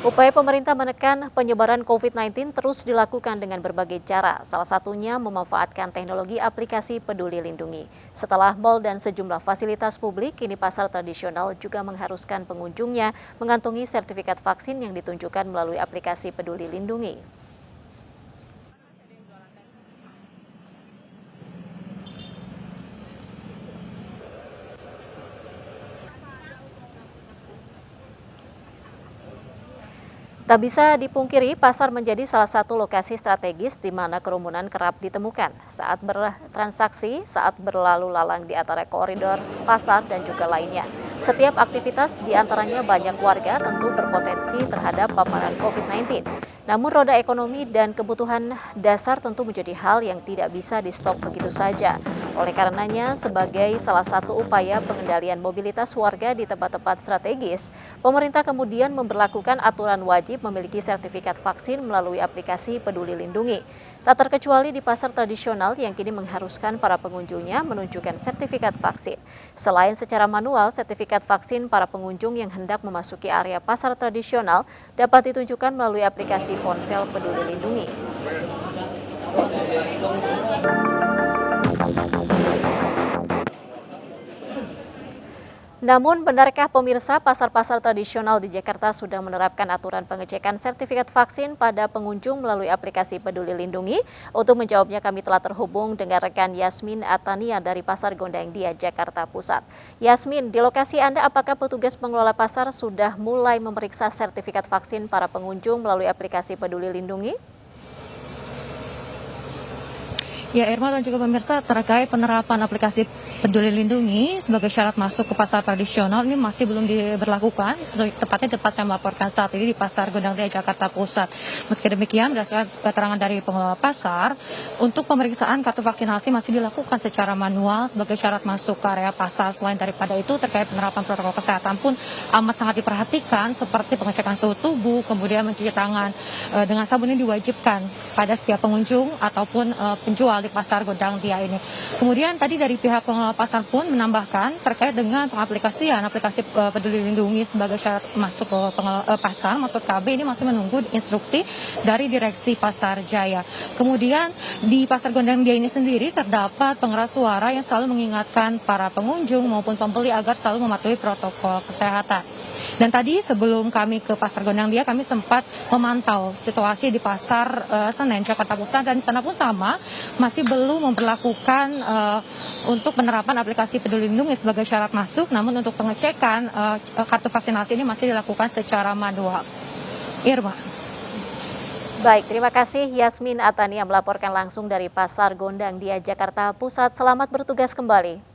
Upaya pemerintah menekan penyebaran COVID-19 terus dilakukan dengan berbagai cara, salah satunya memanfaatkan teknologi aplikasi Peduli Lindungi. Setelah mal dan sejumlah fasilitas publik, kini pasar tradisional juga mengharuskan pengunjungnya mengantongi sertifikat vaksin yang ditunjukkan melalui aplikasi Peduli Lindungi. Tak bisa dipungkiri, pasar menjadi salah satu lokasi strategis di mana kerumunan kerap ditemukan saat bertransaksi, saat berlalu lalang di antara koridor pasar dan juga lainnya. Setiap aktivitas di antaranya banyak warga tentu berpotensi terhadap paparan COVID-19. Namun roda ekonomi dan kebutuhan dasar tentu menjadi hal yang tidak bisa di-stop begitu saja. Oleh karenanya, sebagai salah satu upaya pengendalian mobilitas warga di tempat-tempat strategis, pemerintah kemudian memberlakukan aturan wajib memiliki sertifikat vaksin melalui aplikasi Peduli Lindungi. Tak terkecuali di pasar tradisional yang kini mengharuskan para pengunjungnya menunjukkan sertifikat vaksin. Selain secara manual, sertifikat vaksin para pengunjung yang hendak memasuki area pasar tradisional dapat ditunjukkan melalui aplikasi ponsel Peduli Lindungi. Namun, benarkah pemirsa pasar-pasar tradisional di Jakarta sudah menerapkan aturan pengecekan sertifikat vaksin pada pengunjung melalui aplikasi Peduli Lindungi? Untuk menjawabnya kami telah terhubung dengan rekan Yasmin Atania dari Pasar Gondang Dia, Jakarta Pusat. Yasmin, di lokasi Anda apakah petugas pengelola pasar sudah mulai memeriksa sertifikat vaksin para pengunjung melalui aplikasi Peduli Lindungi? Ya, Irma dan juga pemirsa, terkait penerapan aplikasi Peduli Lindungi sebagai syarat masuk ke pasar tradisional ini masih belum diberlakukan, tepatnya tempat saya melaporkan saat ini di Pasar Gondang Dia, Jakarta Pusat. Meski demikian, berdasarkan keterangan dari pengelola pasar, untuk pemeriksaan kartu vaksinasi masih dilakukan secara manual sebagai syarat masuk ke area pasar. Selain daripada itu, terkait penerapan protokol kesehatan pun amat sangat diperhatikan, seperti pengecekan suhu tubuh, kemudian mencuci tangan dengan sabun ini diwajibkan pada setiap pengunjung ataupun penjual di Pasar Gondang Dia ini. Kemudian tadi dari pihak pengelola pasar pun menambahkan terkait dengan pengaplikasian aplikasi Peduli Lindungi sebagai syarat masuk ke pasar, masuk KB ini masih menunggu instruksi dari Direksi Pasar Jaya. Kemudian di Pasar Gondang Dia ini sendiri terdapat pengeras suara yang selalu mengingatkan para pengunjung maupun pembeli agar selalu mematuhi protokol kesehatan. Dan tadi sebelum kami ke Pasar Gondang Dia, kami sempat memantau situasi di Pasar Senen, Jakarta Pusat, dan di sana pun sama, masih belum memperlakukan untuk penerapan aplikasi Peduli Lindungi sebagai syarat masuk, namun untuk pengecekan kartu vaksinasi ini masih dilakukan secara manual. Irma. Baik, terima kasih Yasmin Atania melaporkan langsung dari Pasar Gondang Dia, Jakarta Pusat. Selamat bertugas kembali.